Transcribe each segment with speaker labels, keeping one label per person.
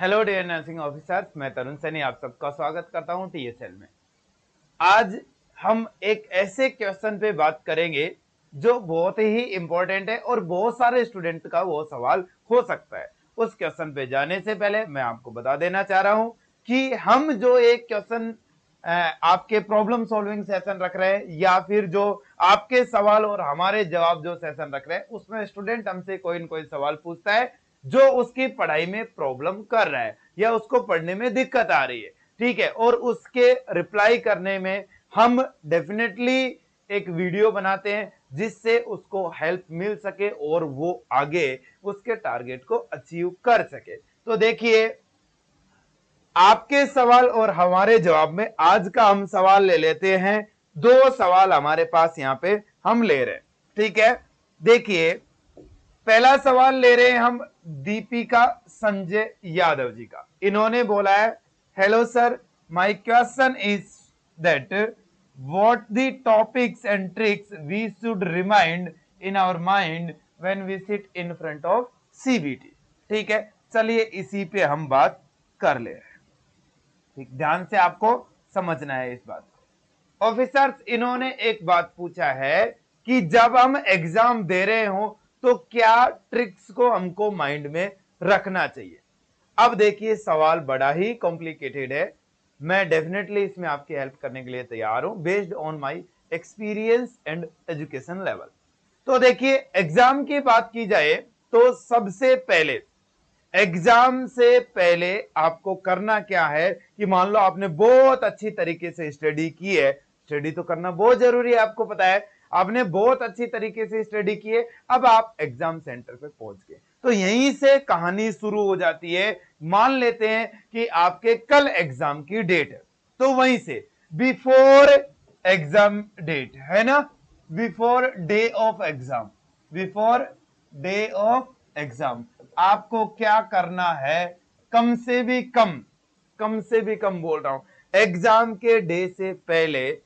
Speaker 1: Hello dear nursing officers, मैं तरुण सैनी आप सबका स्वागत करता हूं टीएसएल में। आज हम एक ऐसे क्वेश्चन पे बात करेंगे जो बहुत ही इंपॉर्टेंट है और बहुत सारे स्टूडेंट का वो सवाल हो सकता है। उस क्वेश्चन पे जाने से पहले मैं आपको बता देना चाह रहा हूं कि हम जो एक क्वेश्चन आपके प्रॉब्लम सॉल्विंग सेशन रख रहे हैं या फिर जो आपके सवाल और हमारे जवाब जो सेशन रख रहे हैं, उसमें स्टूडेंट हमसे कोई न कोई सवाल पूछता है जो उसकी पढ़ाई में प्रॉब्लम कर रहा है या उसको पढ़ने में दिक्कत आ रही है। ठीक है, और उसके रिप्लाई करने में हम डेफिनेटली एक वीडियो बनाते हैं जिससे उसको हेल्प मिल सके और वो आगे उसके टारगेट को अचीव कर सके। तो देखिए, आपके सवाल और हमारे जवाब में आज का हम सवाल ले लेते हैं। दो सवाल हमारे पास यहां पे हम ले रहे हैं। ठीक है, देखिए, पहला सवाल ले रहे हैं हम दीपिका संजय यादव जी का। इन्होंने बोला है, hello sir, my question is that what the topics and tricks we should remind in our mind when we sit in front of CBT. ठीक है, चलिए इसी पे हम बात कर ले रहे हैं। ठीक, ध्यान से आपको समझना है इस बात को। ऑफिसर्स, इन्होंने एक बात पूछा है कि जब हम एग्जाम दे रहे हो तो क्या ट्रिक्स को हमको माइंड में रखना चाहिए। अब देखिए, सवाल बड़ा ही कॉम्प्लिकेटेड है। मैं डेफिनेटली इसमें आपकी हेल्प करने के लिए तैयार हूं based on my experience and education level. तो देखिए, एग्जाम की बात की जाए तो सबसे पहले एग्जाम से पहले आपको करना क्या है कि मान लो आपने बहुत अच्छी तरीके से स्टडी की है। स्टडी तो करना बहुत जरूरी है, आपको पता है। आपने बहुत अच्छी तरीके से स्टडी की है, अब आप एग्जाम सेंटर पे पहुंच गए तो यहीं से कहानी शुरू हो जाती है। मान लेते हैं कि आपके कल एग्जाम की डेट है, तो वहीं से बिफोर एग्जाम डेट है ना, before day of exam, before day of exam आपको क्या करना है। कम से भी कम, कम से भी कम बोल रहा हूं, एग्जाम के डे से पहले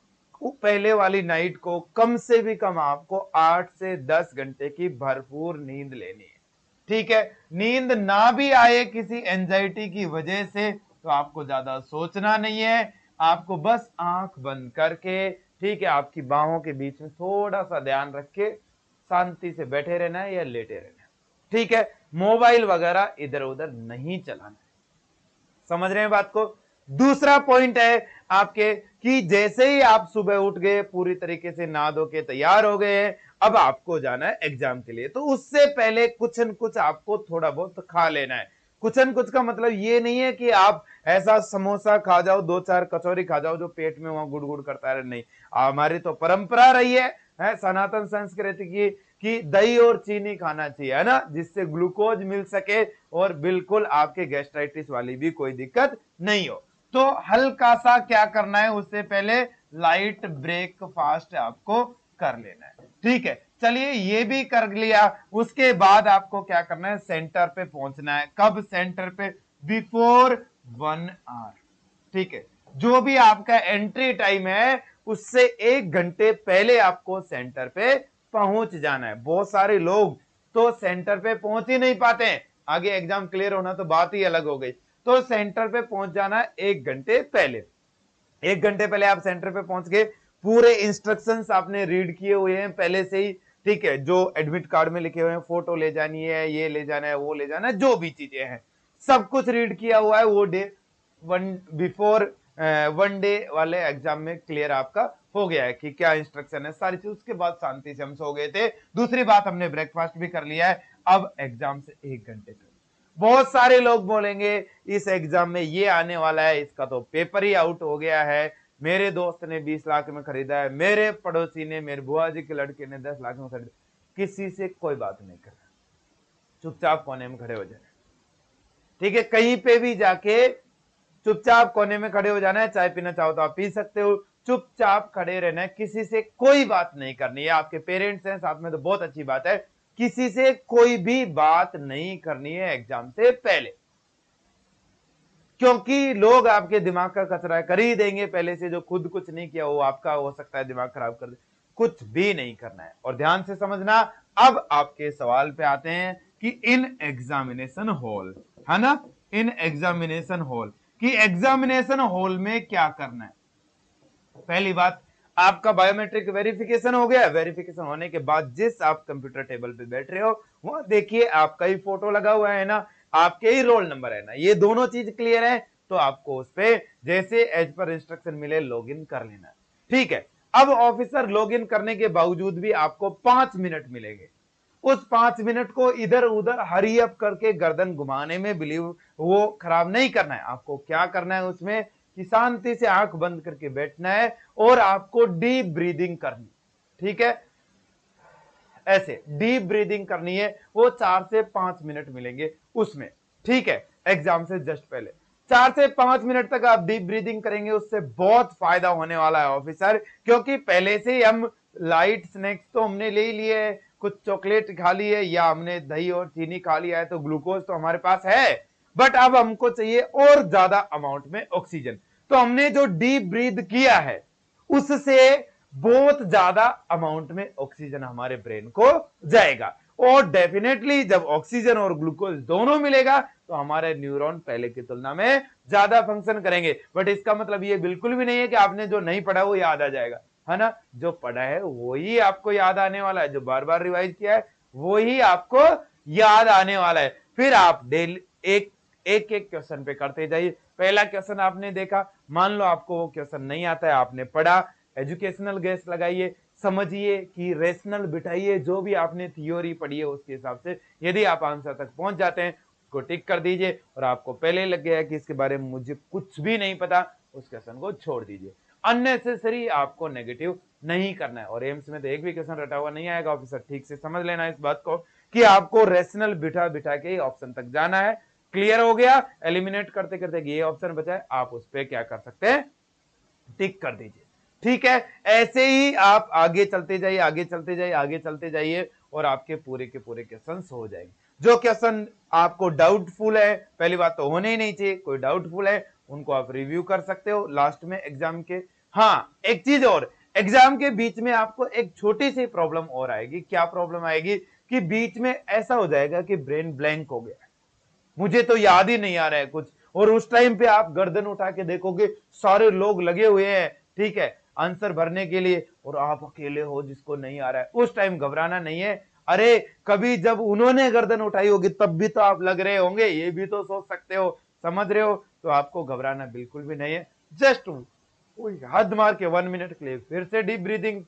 Speaker 1: पहले वाली नाइट को कम से भी कम आपको 8 से 10 घंटे की भरपूर नींद लेनी है। ठीक है, नींद ना भी आए किसी एंजाइटी की वजह से तो आपको ज्यादा सोचना नहीं है। आपको बस आंख बंद करके, ठीक है, आपकी बाहों के बीच में थोड़ा सा ध्यान रख के शांति से बैठे रहना है या लेटे रहना है। ठीक है, मोबाइल वगैरह इधर उधर नहीं चलाना है। समझ रहे हैं बात को। दूसरा पॉइंट है आपके कि जैसे ही आप सुबह उठ गए, पूरी तरीके से नहा धो के तैयार हो गए हैं, अब आपको जाना है एग्जाम के लिए, तो उससे पहले कुछ न कुछ आपको थोड़ा बहुत खा लेना है। कुछ न कुछ का मतलब ये नहीं है कि आप ऐसा समोसा खा जाओ, दो चार कचौरी खा जाओ जो पेट में वहां गुड़ गुड़ करता है, नहीं। हमारी तो परंपरा रही है सनातन संस्कृति की कि दही और चीनी खाना चाहिए, है ना, जिससे ग्लूकोज मिल सके और बिल्कुल आपके गैस्ट्राइटिस वाली भी कोई दिक्कत नहीं हो। तो हल्का सा क्या करना है, उससे पहले लाइट ब्रेकफास्ट आपको कर लेना है। ठीक है, चलिए ये भी कर लिया। उसके बाद आपको क्या करना है, सेंटर पे पहुंचना है। कब सेंटर पे? Before 1 hour. ठीक है, जो भी आपका एंट्री टाइम है उससे 1 घंटे पहले आपको सेंटर पे पहुंच जाना है। बहुत सारे लोग तो सेंटर पे पहुंच ही नहीं पाते हैं, आगे एग्जाम क्लियर होना तो बात ही अलग हो गई। तो सेंटर पे पहुंच जाना है 1 घंटे पहले। 1 घंटे पहले आप सेंटर पे पहुंच गए, पूरे इंस्ट्रक्शंस आपने रीड किए हुए हैं पहले से ही। ठीक है, जो एडमिट कार्ड में लिखे हुए हैं, फोटो ले जानी है, ये ले जाना है, वो ले जाना है, जो भी चीजें हैं सब कुछ रीड किया हुआ है। वो डे वन बिफोर 1 डे वाले एग्जाम में क्लियर आपका हो गया है कि क्या इंस्ट्रक्शन है, सारी चीज। उसके बाद शांति से हम सो गए थे। दूसरी बात, हमने ब्रेकफास्ट भी कर लिया है। अब एग्जाम से 1 घंटे पहले बहुत सारे लोग बोलेंगे इस एग्जाम में ये आने वाला है, इसका तो पेपर ही आउट हो गया है, मेरे दोस्त ने 20 लाख में खरीदा है, मेरे पड़ोसी ने, मेरे बुआ जी के लड़के ने 10 लाख में खरीदा। किसी से कोई बात नहीं करना, चुपचाप कोने में खड़े हो जाना। ठीक है, कहीं पे भी जाके चुपचाप कोने में खड़े हो जाना है। चाय पीना चाहो तो आप पी सकते हो, चुपचाप खड़े रहना है, किसी से कोई बात नहीं करनी है। आपके पेरेंट्स हैं साथ में तो बहुत अच्छी बात है, किसी से कोई भी बात नहीं करनी है एग्जाम से पहले, क्योंकि लोग आपके दिमाग का कचरा कर ही देंगे पहले से। जो खुद कुछ नहीं किया वो आपका हो सकता है दिमाग खराब कर दे। कुछ भी नहीं करना है, और ध्यान से समझना। अब आपके सवाल पे आते हैं कि इन एग्जामिनेशन हॉल, है ना, इन एग्जामिनेशन हॉल कि एग्जामिनेशन हॉल में क्या करना है। पहली बात, आपका बायोमेट्रिक वेरिफिकेशन हो गया। वेरिफिकेशन होने के बाद जिस आप कंप्यूटर टेबल पे बैठ रहे हो वहां देखिए आपका ही फोटो लगा हुआ है ना, आपके ही रोल नंबर है ना, ये दोनों चीज क्लियर है तो आपको उस पे जैसे एज पर इंस्ट्रक्शन मिले लॉगिन कर लेना। ठीक है, अब ऑफिसर लॉगिन करने के बावजूद भी आपको 5 मिनट मिलेंगे। उस 5 मिनट को इधर उधर हरी अप करके गर्दन घुमाने में बिलीव वो खराब नहीं करना है। आपको क्या करना है उसमें कि शांति से आंख बंद करके बैठना है और आपको डीप ब्रीदिंग करनी। ठीक है, ऐसे डीप ब्रीदिंग करनी है। वो 4 से 5 मिनट मिलेंगे उसमें। ठीक है, एग्जाम से जस्ट पहले 4 से 5 मिनट तक आप डीप ब्रीदिंग करेंगे, उससे बहुत फायदा होने वाला है ऑफिसर, क्योंकि पहले से ही हम लाइट स्नैक्स तो हमने ले लिए है, कुछ चॉकलेट खा ली है या हमने दही और चीनी खा लिया है, तो ग्लूकोज तो हमारे पास है, बट अब हमको चाहिए और ज्यादा अमाउंट में ऑक्सीजन। तो हमने जो डीप ब्रीद किया है उससे बहुत ज्यादा अमाउंट में ऑक्सीजन हमारे ब्रेन को जाएगा, और डेफिनेटली जब ऑक्सीजन और ग्लूकोज दोनों मिलेगा तो हमारे न्यूरॉन पहले की तुलना में ज्यादा फंक्शन करेंगे। बट इसका मतलब ये बिल्कुल भी नहीं है कि आपने जो नहीं पढ़ा वो याद आ जाएगा, है ना। जो पढ़ा है वही आपको याद आने वाला है, जो बार बार रिवाइज किया है वही आपको याद आने वाला है। फिर आप डेली एक एक एक क्वेश्चन पे करते जाइए। पहला क्वेश्चन आपने देखा, मान लो आपको वो क्वेश्चन नहीं आता है, आपने पढ़ा, एजुकेशनल गेस लगाइए, समझिए कि रेशनल बिठाइए, जो भी आपने थ्योरी पढ़ी है उसके हिसाब से यदि आप आंसर तक पहुंच जाते हैं उसको टिक कर दीजिए, और आपको पहले लग गया है कि इसके बारे में मुझे कुछ भी नहीं पता, उस क्वेश्चन को छोड़ दीजिए। अननेसेसरी आपको नेगेटिव नहीं करना है। और एम्स में तो एक भी क्वेश्चन रटा हुआ नहीं आएगा ऑफिसर, ठीक से समझ लेना इस बात को कि आपको रेशनल बिठा बिठा के ऑप्शन तक जाना है। क्लियर हो गया, एलिमिनेट करते करते ये ऑप्शन बचा है, आप उस पर क्या कर सकते हैं, टिक कर दीजिए। ठीक है, ऐसे ही आप आगे चलते जाइए, आगे चलते जाइए, आगे चलते जाइए, और आपके पूरे के पूरे क्वेश्चन हो जाएंगे। जो क्वेश्चन आपको डाउटफुल है, पहली बात तो होने ही नहीं चाहिए, कोई डाउटफुल है उनको आप रिव्यू कर सकते हो लास्ट में एग्जाम के। हाँ, एक चीज और, एग्जाम के बीच में आपको एक छोटी सी प्रॉब्लम और आएगी। क्या प्रॉब्लम आएगी कि बीच में ऐसा हो जाएगा कि ब्रेन ब्लैंक हो गया, मुझे तो याद ही नहीं आ रहा है कुछ, और उस टाइम पे आप गर्दन उठा के देखोगे सारे लोग लगे हुए हैं, ठीक है, आंसर भरने के लिए, और आप अकेले हो जिसको नहीं आ रहा है। उस टाइम घबराना नहीं है। अरे कभी जब उन्होंने गर्दन उठाई होगी तब भी तो आप लग रहे होंगे, ये भी तो सोच सकते हो, समझ रहे हो, तो आपको घबराना बिल्कुल भी नहीं है। जस्ट हद मार के 1 मिनट के लिए फिर से डीप ब्रीदिंग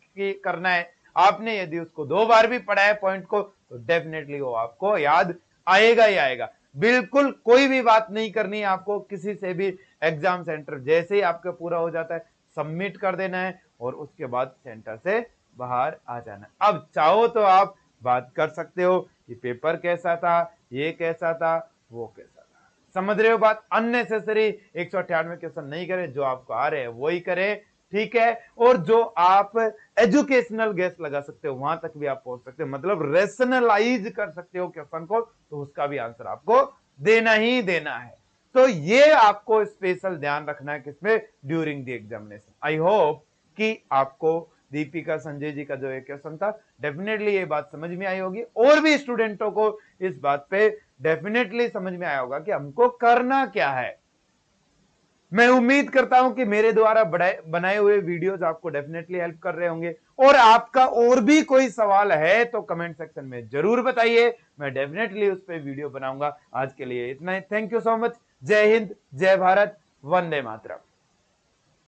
Speaker 1: करना है। आपने यदि उसको 2 बार भी पढ़ा है पॉइंट को, तो डेफिनेटली वो आपको याद आएगा ही आएगा। बिल्कुल कोई भी बात नहीं करनी है आपको किसी से भी। एग्जाम सेंटर जैसे ही आपका पूरा हो जाता है सबमिट कर देना है, और उसके बाद सेंटर से बाहर आ जाना है। अब चाहो तो आप बात कर सकते हो, ये पेपर कैसा था, ये कैसा था, वो कैसा था, समझ रहे हो बात। अननेसेसरी 198 क्वेश्चन नहीं करें, जो आपको आ रहे हैं वही करें, ठीक है। और जो आप एजुकेशनल गेस लगा सकते हो वहां तक भी आप पहुंच सकते हो, मतलब रेशनलाइज कर सकते हो क्वेश्चन को, तो उसका भी आंसर आपको देना ही देना है। तो ये आपको स्पेशल ध्यान रखना है किसमें, during the examination. I hope कि आपको दीपिका संजय जी का जो एक क्वेश्चन था डेफिनेटली ये बात समझ में आई होगी, और भी स्टूडेंटों को इस बात पे डेफिनेटली समझ में आया होगा कि हमको करना क्या है। मैं उम्मीद करता हूं कि मेरे द्वारा बनाए हुए वीडियोस आपको डेफिनेटली हेल्प कर रहे होंगे, और आपका और भी कोई सवाल है तो कमेंट सेक्शन में जरूर बताइए, मैं डेफिनेटली उस पर वीडियो बनाऊंगा। आज के लिए इतना ही, थैंक यू सो मच। जय हिंद, जय भारत, वंदे मातरम।